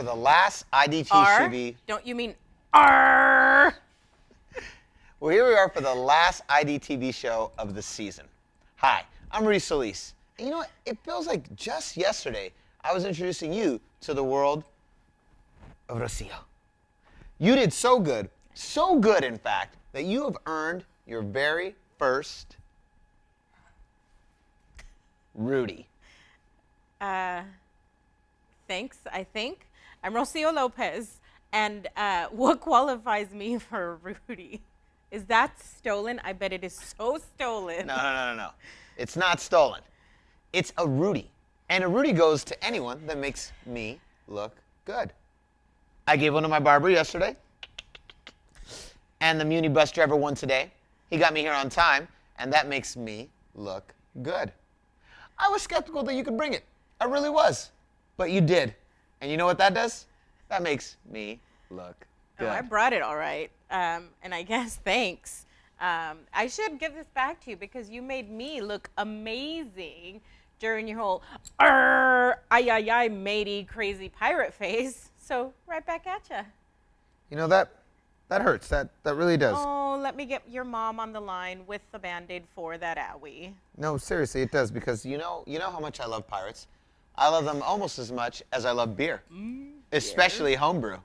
for the last IDTV. Don't you mean R? Well, here we are for the last IDTV show of the season. Hi, I'm Rudy Solis. And you know what? It feels like just yesterday I was introducing you to the world of Rocio. You did so good in fact, that you have earned your very first Rudy. Thanks, I think. I'm Rocio Lopez, and what qualifies me for Rudy? Is that stolen? I bet it is so stolen. No. It's not stolen. It's a Rudy. And a Rudy goes to anyone that makes me look good. I gave one to my barber yesterday. And the Muni bus driver won today. He got me here on time, and that makes me look good. I was skeptical that you could bring it. I really was. But you did. And you know what that does? That makes me look good. Oh, I brought it all right. And I guess thanks. I should give this back to you because you made me look amazing during your whole ay, matey, crazy pirate face. So right back at ya. You know, that hurts. That really does. Oh, let me get your mom on the line with the Band-Aid for that owie. No, seriously, it does, because you know how much I love pirates. I love them almost as much as I love beer, especially homebrew.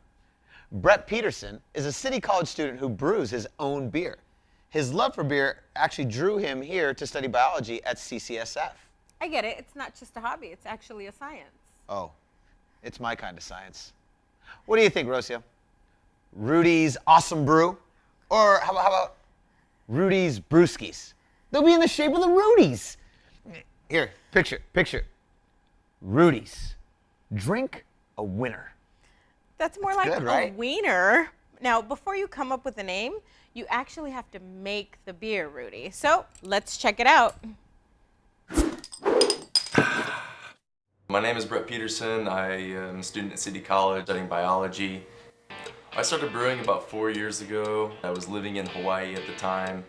Brett Peterson is a City College student who brews his own beer. His love for beer actually drew him here to study biology at CCSF. I get it. It's not just a hobby. It's actually a science. Oh, it's my kind of science. What do you think, Rocio? Rudy's Awesome Brew? Or how about Rudy's Brewskis? They'll be in the shape of the Rudies. Here, picture. Rudy's. Drink a winner. That's more like good, right? a wiener. Now, before you come up with a name, you actually have to make the beer, Rudy. So let's check it out. My name is Brett Peterson. I am a student at City College studying biology. I started brewing about 4 years ago. I was living in Hawaii at the time,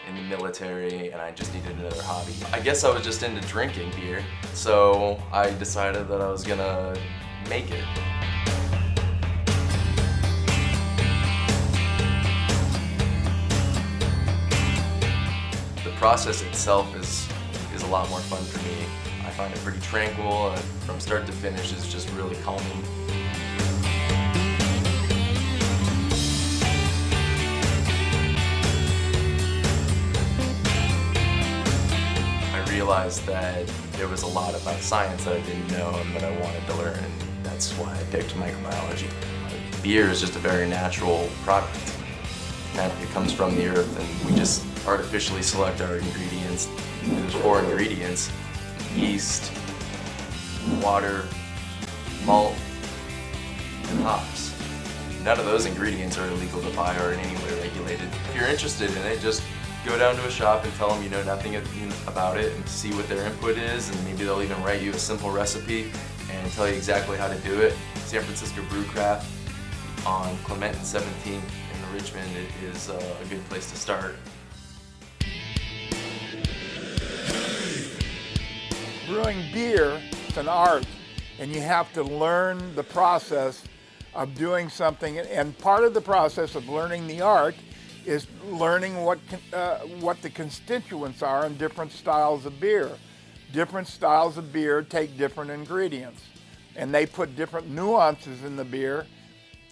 in the military, and I just needed another hobby. I guess I was just into drinking beer, so I decided that I was gonna make it. The process itself is a lot more fun for me. I find it pretty tranquil, and from start to finish is just really calming. I realized that there was a lot about science that I didn't know and that I wanted to learn, and that's why I picked microbiology. Beer is just a very natural product. It comes from the earth, and we just artificially select our ingredients. There's 4 ingredients: yeast, water, malt, and hops. None of those ingredients are illegal to buy or in any way regulated. If you're interested in it, just go down to a shop and tell them you know nothing about it and see what their input is, and maybe they'll even write you a simple recipe and tell you exactly how to do it. San Francisco Brewcraft on Clement and 17th in Richmond is a good place to start. Brewing beer is an art, and you have to learn the process of doing something, and part of the process of learning the art is learning what the constituents are in different styles of beer. Different styles of beer take different ingredients, and they put different nuances in the beer,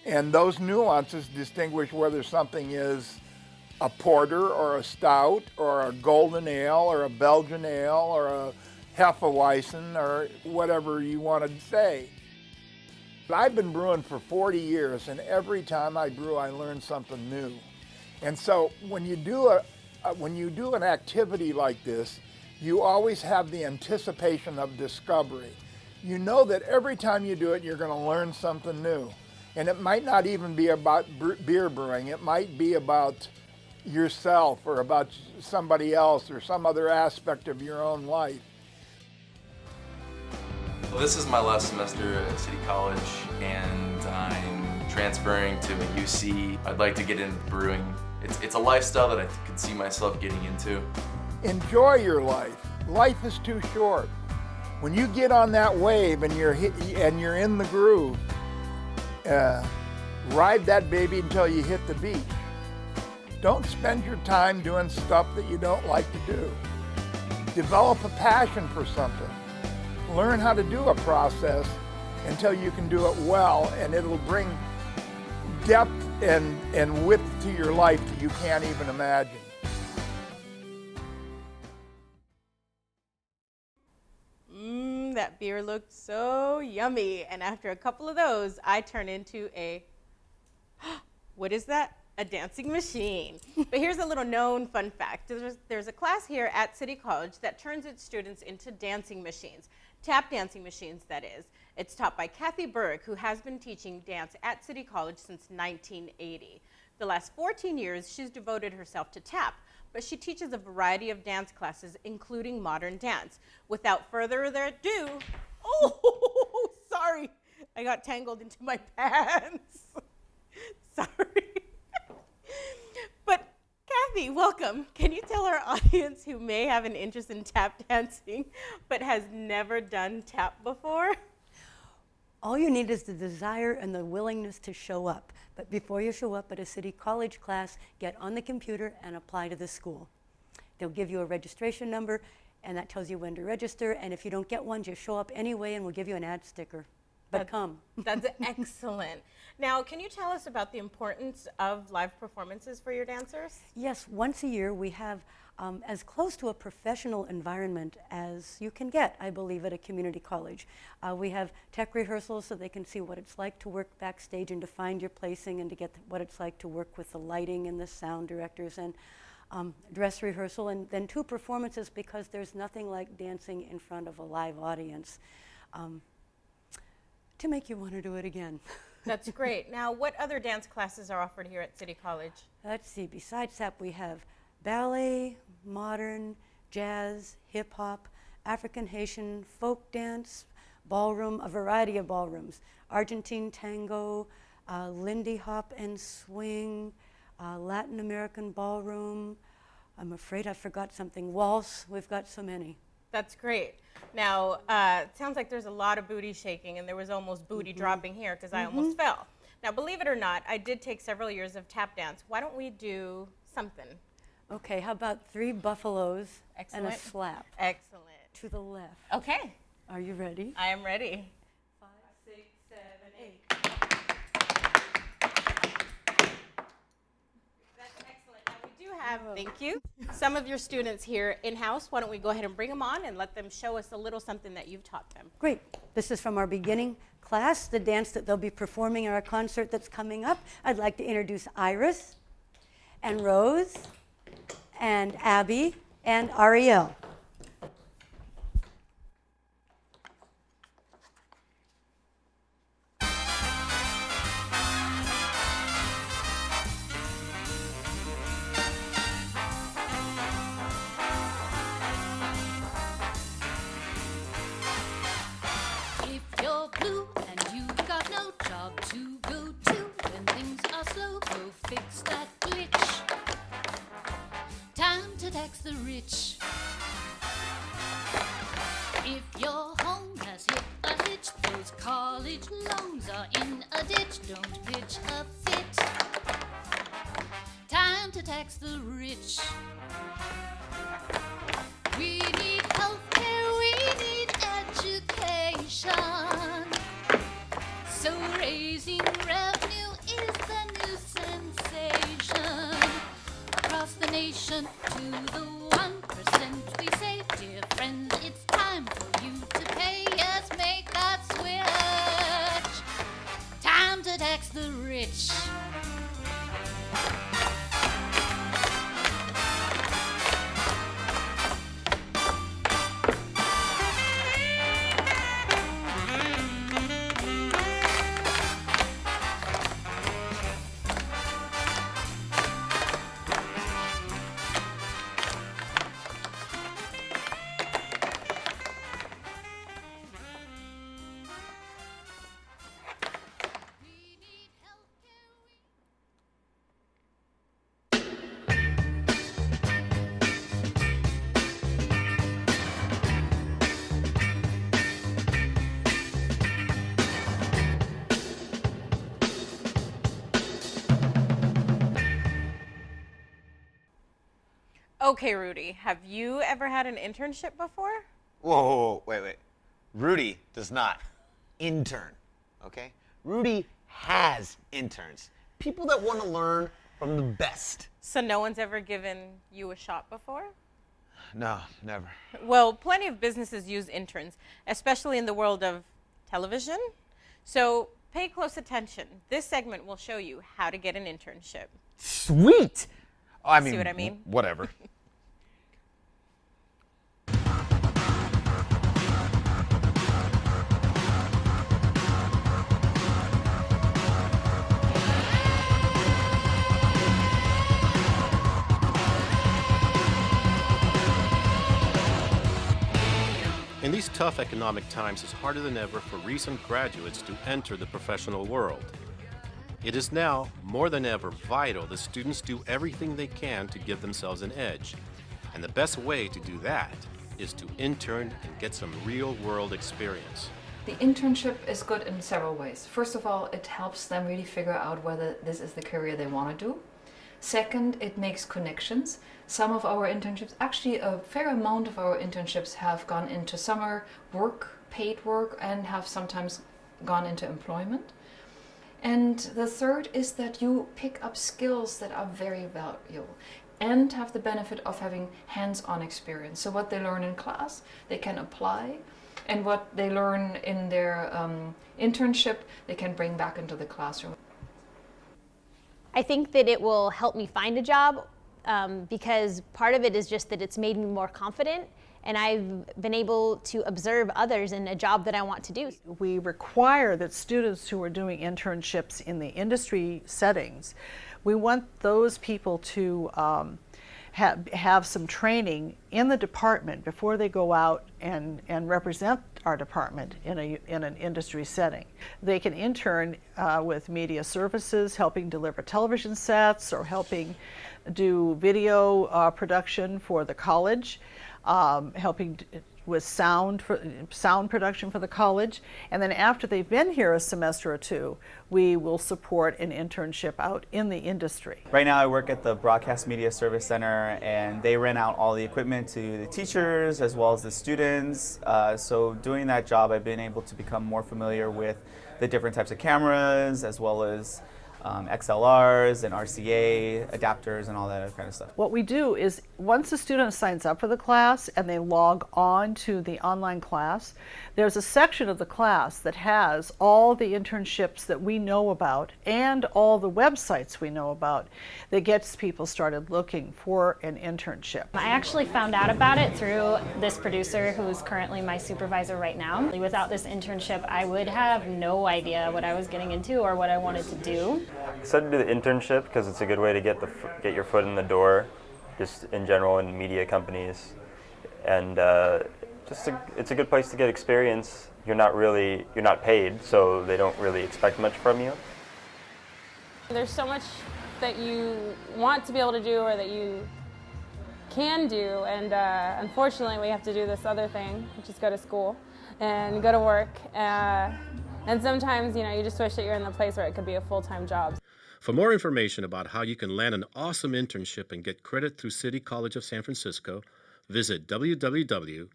and those nuances distinguish whether something is a porter or a stout or a golden ale or a Belgian ale or a Hefeweizen or whatever you want to say. I've been brewing for 40 years, and every time I brew, I learn something new. And so when you do an activity like this, you always have the anticipation of discovery. You know that every time you do it, you're going to learn something new. And it might not even be about beer brewing. It might be about yourself or about somebody else or some other aspect of your own life. Well, this is my last semester at City College, and I'm transferring to a UC. I'd like to get into brewing. It's a lifestyle that I could see myself getting into. Enjoy your life. Life is too short. When you get on that wave and you're in the groove, ride that baby until you hit the beat. Don't spend your time doing stuff that you don't like to do. Develop a passion for something. Learn how to do a process until you can do it well, and it'll bring depth and width to your life that you can't even imagine. That beer looked so yummy. And after a couple of those, I turn into a, what is that? A dancing machine. But here's a little known fun fact. There's a class here at City College that turns its students into dancing machines, tap dancing machines, that is. It's taught by Kathy Berg, who has been teaching dance at City College since 1980. The last 14 years, she's devoted herself to tap, but she teaches a variety of dance classes, including modern dance. Without further ado, oh, sorry, I got tangled into my pants. Sorry. But Kathy, welcome. Can you tell our audience who may have an interest in tap dancing but has never done tap before? All you need is the desire and the willingness to show up. But before you show up at a City College class, get on the computer and apply to the school. They'll give you a registration number, and that tells you when to register. And if you don't get one, just show up anyway, and we'll give you an ad sticker. But come. That's excellent. Now, can you tell us about the importance of live performances for your dancers? Yes, once a year we have as close to a professional environment as you can get, I believe, at a community college. We have tech rehearsals so they can see what it's like to work backstage and to find your placing and to get what it's like to work with the lighting and the sound directors, and dress rehearsal, and then 2 performances, because there's nothing like dancing in front of a live audience to make you want to do it again. That's great. Now, what other dance classes are offered here at City College? Let's see, besides that we have ballet, modern, jazz, hip hop, African Haitian folk dance, ballroom, a variety of ballrooms, Argentine tango, Lindy hop and swing, Latin American ballroom. I'm afraid I forgot something. Waltz, we've got so many. That's great. Now, it sounds like there's a lot of booty shaking, and there was almost booty dropping here because I almost fell. Now, believe it or not, I did take several years of tap dance. Why don't we do something? Okay, how about 3 buffaloes and a Excellent. slap Excellent. to the left. Okay, Are you ready? I am ready. 5, 6, 7, 8. That's excellent. Now, we do have, thank you, some of your students here in-house. Why don't we go ahead and bring them on and let them show us a little something that you've taught them. Great. This is from our beginning class, the dance that they'll be performing in our concert that's coming up. I'd like to introduce Iris and Rose and Abby and Ariel. If you're blue and you've got no job to go to, when things are slow, go fix that glitch. Time to tax the rich. If your home has hit a hitch, those college loans are in a ditch. Don't pitch a fit. Time to tax the rich. We need healthcare, we need education. So raising revenue is the new sensation. Across the nation to the 1% we say, dear friends, it's time for you to pay us, make that switch. Time to tax the rich. We need healthcare. Okay, Rudy, have you ever had an internship before? Whoa, wait. Rudy does not intern, okay? Rudy has interns. People that want to learn from the best. So no one's ever given you a shot before? No, never. Well, plenty of businesses use interns, especially in the world of television. So pay close attention. This segment will show you how to get an internship. Sweet! I mean, See what I mean? Whatever. In these tough economic times, it's harder than ever for recent graduates to enter the professional world. It is now, more than ever, vital that students do everything they can to give themselves an edge. And the best way to do that is to intern and get some real-world experience. The internship is good in several ways. First of all, it helps them really figure out whether this is the career they want to do. Second, it makes connections. Some of our internships, actually a fair amount of our internships have gone into summer work, paid work, and have sometimes gone into employment. And the third is that you pick up skills that are very valuable and have the benefit of having hands-on experience. So what they learn in class, they can apply, and what they learn in their internship, they can bring back into the classroom. I think that it will help me find a job because part of it is just that it's made me more confident, and I've been able to observe others in a job that I want to do. We require that students who are doing internships in the industry settings, we want those people to have some training in the department before they go out and represent our department in an industry setting. They can intern with media services, helping deliver television sets or helping do video production for the college, helping with sound production for the college. And then after they've been here a semester or two, we will support an internship out in the industry. Right now I work at the Broadcast Media Service Center, and they rent out all the equipment to the teachers as well as the students. So doing that job, I've been able to become more familiar with the different types of cameras as well as XLRs and RCA adapters and all that kind of stuff. What we do is once the student signs up for the class and they log on to the online class, there's a section of the class that has all the internships that we know about and all the websites we know about that gets people started looking for an internship. I actually found out about it through this producer who's currently my supervisor right now. Without this internship, I would have no idea what I was getting into or what I wanted to do. I decided to do the internship because it's a good way to get your foot in the door, just in general in media companies, and it's a good place to get experience. You're not paid, so they don't really expect much from you. There's so much that you want to be able to do or that you can do, and unfortunately we have to do this other thing, which is go to school and go to work. And sometimes, you just wish that you're in the place where it could be a full-time job. For more information about how you can land an awesome internship and get credit through City College of San Francisco, visit www.ccsf.edu.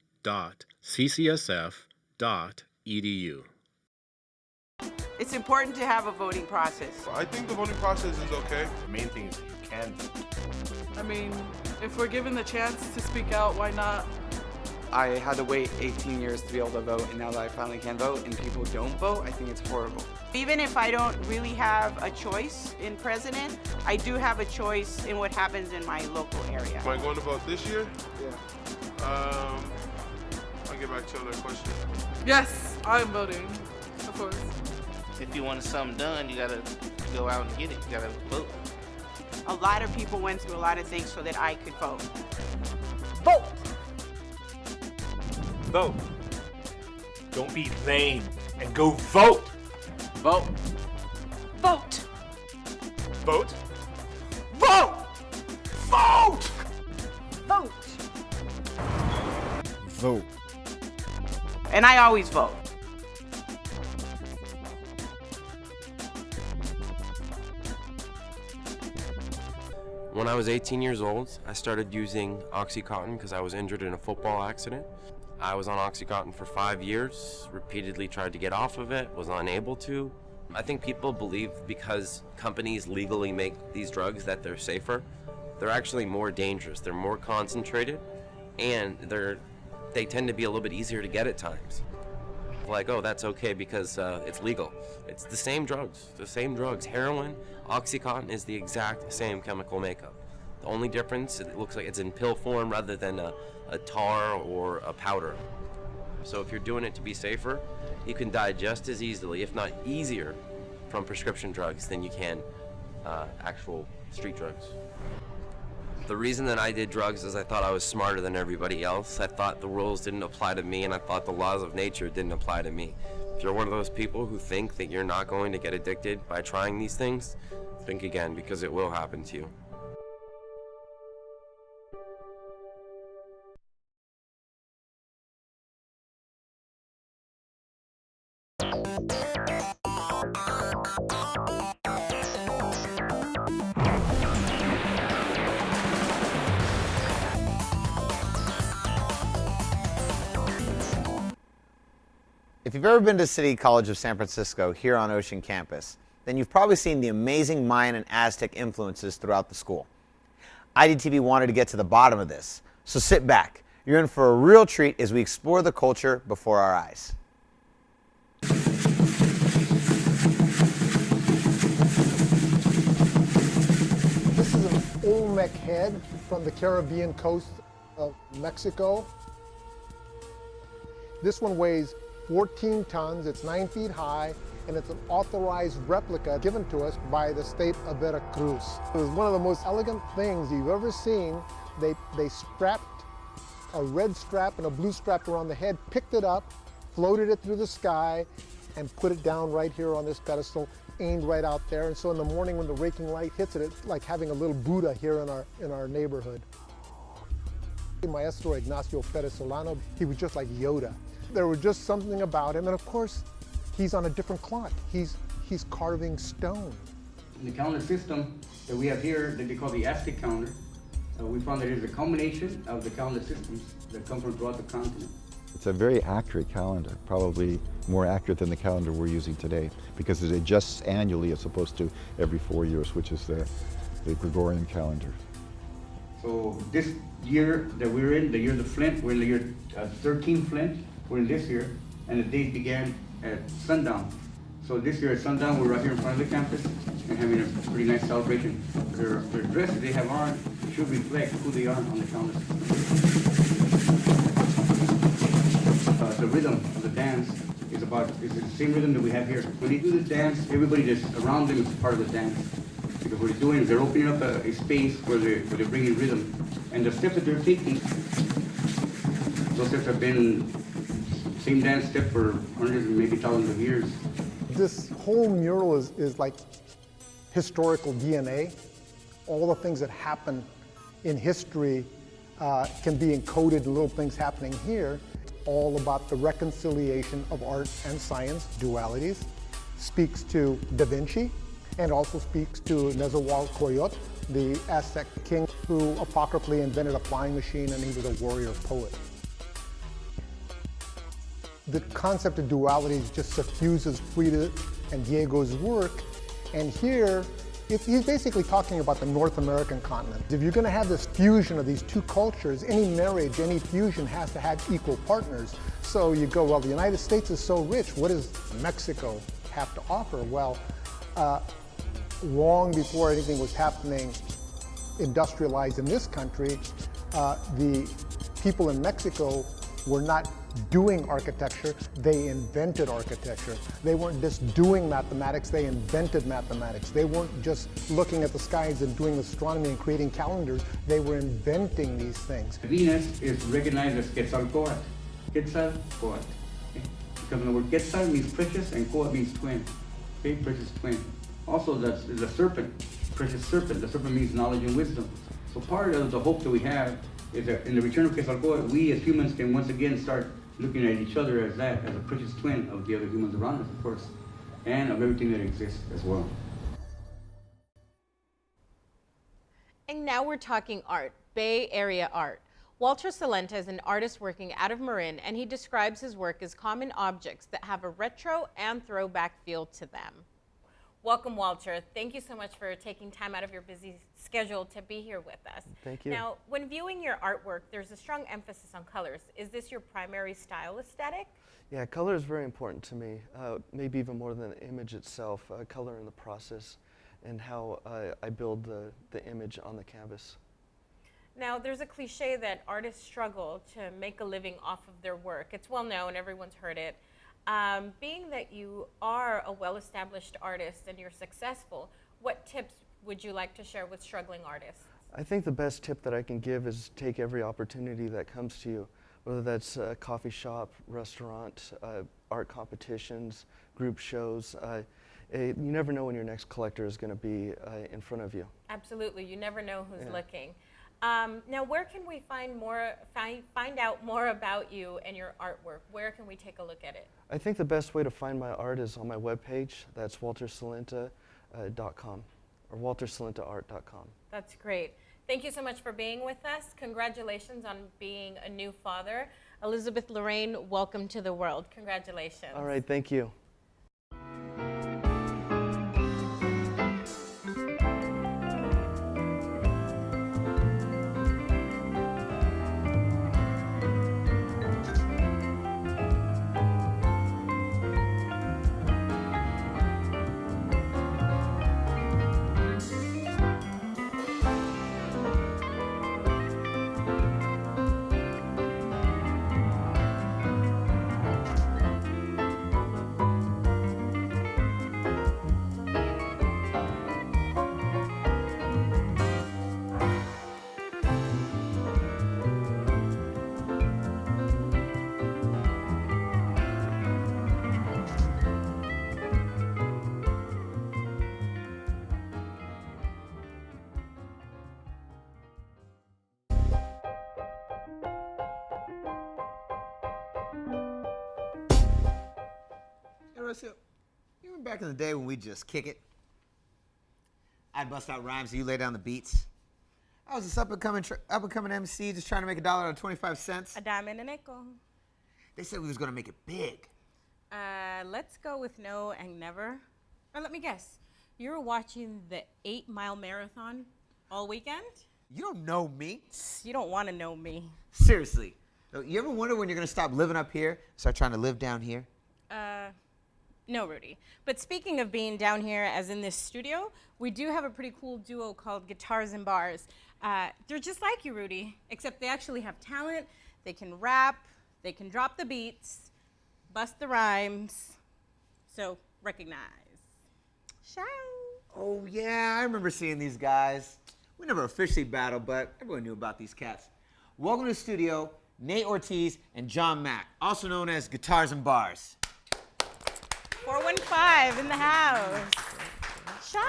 It's important to have a voting process. I think the voting process is okay. The main thing is you can vote. I mean, if we're given the chance to speak out, why not? I had to wait 18 years to be able to vote, and now that I finally can vote and people don't vote, I think it's horrible. Even if I don't really have a choice in president, I do have a choice in what happens in my local area. Am I going to vote this year? Yeah. I'll get back to you on that question. Yes, I'm voting, of course. If you want something done, you gotta go out and get it. You gotta vote. A lot of people went through a lot of things so that I could vote. Vote! Vote. Don't be lame and go vote. Vote. Vote. Vote. Vote. Vote. Vote. Vote. And I always vote. When I was 18 years old, I started using OxyContin because I was injured in a football accident. I was on OxyContin for 5 years, repeatedly tried to get off of it, was unable to. I think people believe because companies legally make these drugs that they're safer. They're actually more dangerous, they're more concentrated, and they tend to be a little bit easier to get at times. Like, oh, that's okay because it's legal. It's the same drugs. Heroin, OxyContin is the exact same chemical makeup. The only difference, it looks like it's in pill form rather than a tar or a powder. So if you're doing it to be safer, you can die just as easily, if not easier, from prescription drugs than you can actual street drugs. The reason that I did drugs is I thought I was smarter than everybody else. I thought the rules didn't apply to me, and I thought the laws of nature didn't apply to me. If you're one of those people who think that you're not going to get addicted by trying these things, think again, because it will happen to you. If you've ever been to City College of San Francisco here on Ocean Campus, then you've probably seen the amazing Mayan and Aztec influences throughout the school. IDTV wanted to get to the bottom of this, so sit back. You're in for a real treat as we explore the culture before our eyes. This is an Olmec head from the Caribbean coast of Mexico. This one weighs 14 tons, it's 9 feet high, and it's an authorized replica given to us by the state of Veracruz. It was one of the most elegant things you've ever seen. They strapped a red strap and a blue strap around the head, picked it up, floated it through the sky, and put it down right here on this pedestal, aimed right out there. And so in the morning when the raking light hits it, it's like having a little Buddha here in our neighborhood. Maestro Ignacio Perez Solano, he was just like Yoda. There was just something about him, and of course, he's on a different clock. He's carving stone. In the calendar system that we have here, that they call the Aztec calendar, we found that it is a combination of the calendar systems that come from throughout the continent. It's a very accurate calendar, probably more accurate than the calendar we're using today, because it adjusts annually as opposed to every 4 years, which is the Gregorian calendar. So this year that we're in, the year of the Flint, we're in the year 13 Flint. We're in this year, and the days began at sundown. So this year at sundown, we're right here in front of the campus and having a pretty nice celebration. Their dresses they have on should reflect who they are on the calendar. The rhythm of the dance is the same rhythm that we have here. When they do the dance, everybody just around them is part of the dance. Because what they're doing is they're opening up a space where they're bringing rhythm. And the steps that they're taking, those steps have been same dance step for hundreds and maybe thousands of years. This whole mural is like historical DNA. All the things that happen in history can be encoded in little things happening here. It's all about the reconciliation of art and science, dualities. Speaks to Da Vinci and also speaks to Nezahualcóyotl, the Aztec king who apocryphally invented a flying machine, and he was a warrior poet. The concept of duality just suffuses Frida and Diego's work, and here he's basically talking about the North American continent. If you're going to have this fusion of these two cultures, any marriage, any fusion has to have equal partners. So you go, well, the United States is so rich, what does Mexico have to offer? Well, long before anything was happening industrialized in this country, the people in Mexico were not doing architecture, they invented architecture. They weren't just doing mathematics, they invented mathematics. They weren't just looking at the skies and doing astronomy and creating calendars, they were inventing these things. Venus is recognized as Quetzalcoatl. Quetzalcoatl. Okay? Because the word Quetzal means precious and Coatl means twin. Okay, precious twin. Also the serpent, precious serpent. The serpent means knowledge and wisdom. So part of the hope that we have is that in the return of Quetzalcoatl, we as humans can once again start looking at each other as a precious twin of the other humans around us, of course, and of everything that exists as well. And now we're talking art, Bay Area art. Walter Salenta is an artist working out of Marin, and he describes his work as common objects that have a retro and throwback feel to them. Welcome, Walter. Thank you so much for taking time out of your busy schedule to be here with us. Thank you. Now, when viewing your artwork, there's a strong emphasis on colors. Is this your primary style aesthetic? Yeah, color is very important to me, maybe even more than the image itself, color in the process and how I build the image on the canvas. Now, there's a cliche that artists struggle to make a living off of their work. It's well known, everyone's heard it. Being that you are a well-established artist and you're successful, what tips would you like to share with struggling artists? I think the best tip that I can give is take every opportunity that comes to you, whether that's a coffee shop, restaurant, art competitions, group shows. You never know when your next collector is going to be in front of you. Absolutely, you never know who's looking. Now, where can we find out more about you and your artwork? Where can we take a look at it? I think the best way to find my art is on my webpage. That's waltersalenta.com or waltersalentaart.com. That's great. Thank you so much for being with us. Congratulations on being a new father. Elizabeth Lorraine, welcome to the world. Congratulations. All right, thank you. You remember back in the day when we just kick it? I'd bust out rhymes and you lay down the beats. I was this up-and-coming MC just trying to make $1 out of 25 cents. A dime and a nickel. They said we was gonna make it big. Let's go with no and never. Or let me guess, you were watching the 8-mile marathon all weekend? You don't know me. You don't want to know me. Seriously. You ever wonder when you're gonna stop living up here, start trying to live down here? No, Rudy. But speaking of being down here, as in this studio, we do have a pretty cool duo called Guitars and Bars. They're just like you, Rudy, except they actually have talent. They can rap, they can drop the beats, bust the rhymes. So recognize. Shout. Oh yeah, I remember seeing these guys. We never officially battled, but everyone knew about these cats. Welcome to the studio, Nate Ortiz and John Mack, also known as Guitars and Bars. 415 in the house. Shout.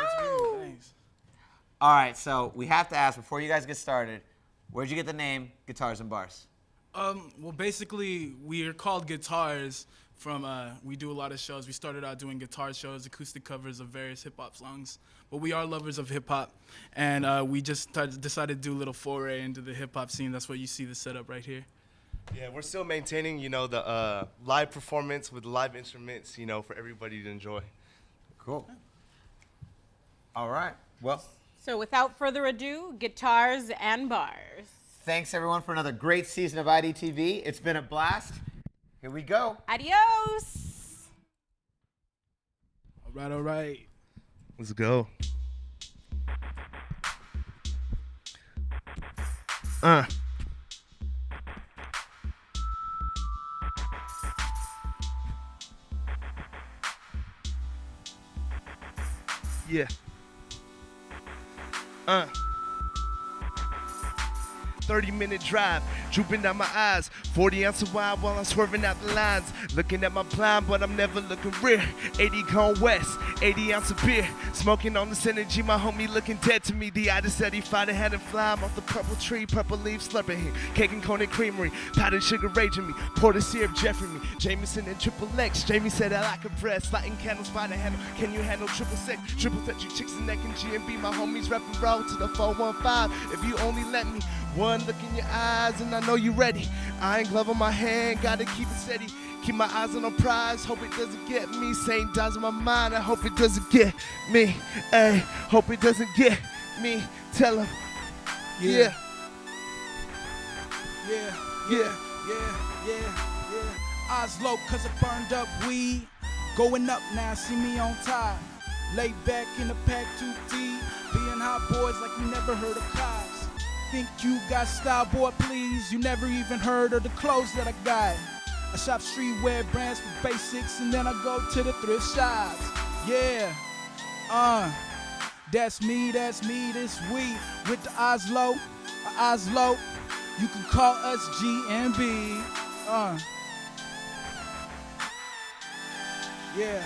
All right, so we have to ask before you guys get started, where'd you get the name Guitars and Bars? Well, basically, we are called Guitars from, we do a lot of shows. We started out doing guitar shows, acoustic covers of various hip-hop songs. But we are lovers of hip-hop, and we just decided to do a little foray into the hip-hop scene. That's why you see the setup right here. Yeah, we're still maintaining, the live performance with live instruments, for everybody to enjoy. Cool. All right. Well, so without further ado, Guitars and Bars. Thanks, everyone, for another great season of IDTV. It's been a blast. Here we go. Adios. All right. Let's go. Yeah. 30-minute drive, drooping down my eyes. 40 ounce of wine while I'm swerving out the lines. Looking at my blind, but I'm never looking rear. 80 gone west, 80 ounce of beer. Smoking on this energy, my homie looking dead to me. The itis said he fight a head and fly off the purple tree. Purple leaves slurping him. Cake and cone and creamery. Powdered sugar raging me. Pour the syrup, Jeffrey me. Jameson and triple X. Jamie said I like a breast. Lighting candles by the handle. Can you handle triple sec? Triple threat, you chicks and neck and G&B. My homies reppin' roll to the 415. If you only let me. One look in your eyes and I know you ready. Iron glove on my hand, gotta keep it steady. Keep my eyes on the prize, hope it doesn't get me. Same dies in my mind, I hope it doesn't get me. Ay, hope it doesn't get me. Tell him, yeah. Eyes low cause I burned up weed. Going up now, see me on top. Lay back in the pack too deep. Being hot boys like you never heard of cops. Think you got style, boy, please. You never even heard of the clothes that I got. I shop streetwear brands for basics and then I go to the thrift shops. Yeah, that's me, this we. With the eyes low, you can call us G&B. Yeah.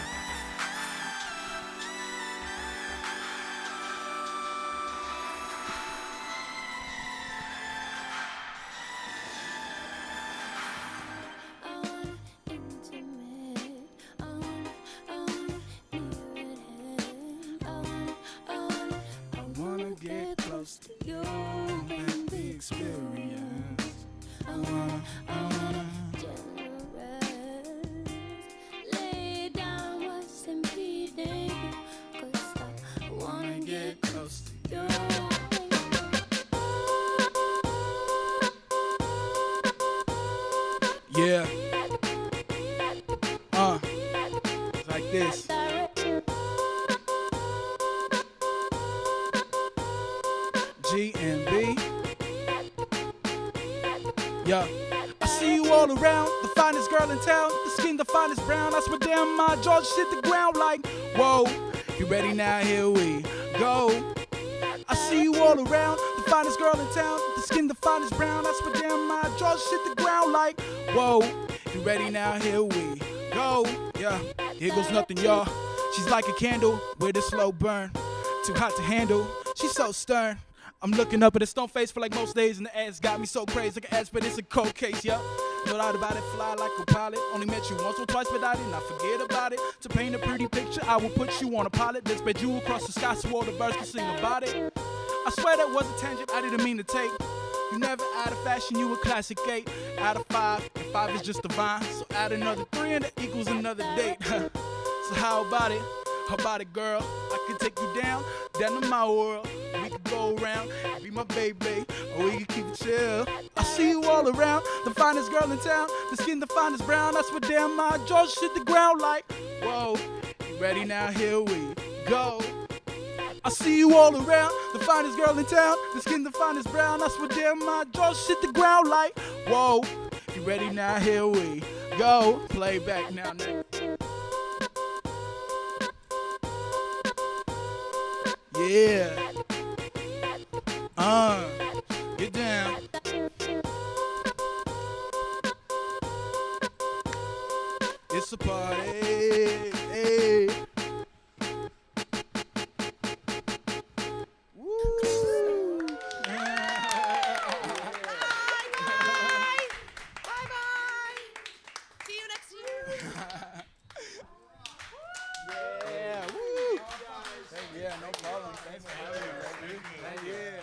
Get close to you and the experience. I wanna generous. Lay down what's impeding you, 'cause I wanna get close to you. Yeah. It's like this. G&B. Yeah. I see you all around, the finest girl in town, the skin the finest brown. I swear damn my George hit the ground like, whoa. You ready now? Here we go. I see you all around, the finest girl in town, the skin the finest brown. I swear damn my George hit the ground like, whoa. You ready now? Here we go. Yeah. Here goes nothing, y'all. She's like a candle with a slow burn. Too hot to handle. She's so stern. I'm looking up at a stone face for like most days, and the ass got me so crazy like an ass, but it's a cold case, yeah. No doubt about it, fly like a pilot. Only met you once or twice, but I did not forget about it. To paint a pretty picture, I will put you on a pilot. Then spread you across the sky so all the birds can sing about it. I swear that was a tangent I didn't mean to take. You never out of fashion, you a classic 8 out of 5, and 5 is just divine. So add another 3 and that equals another date. So how about it? How about it, girl? I can take you down to my world. We can go around, be my baby, or we can keep it chill. I see you all around, the finest girl in town, the skin the finest brown. I swear damn my George hit the ground like, whoa. You ready now? Here we go. I see you all around, the finest girl in town, the skin the finest brown. I swear damn my George hit the ground like, whoa. You ready now? Here we go. Play back now, nigga. Yeah. Get down. It's a party. Hey. Woo. See you next year. Yeah. Woo. Yeah, no problem. Thanks for having me. Yeah.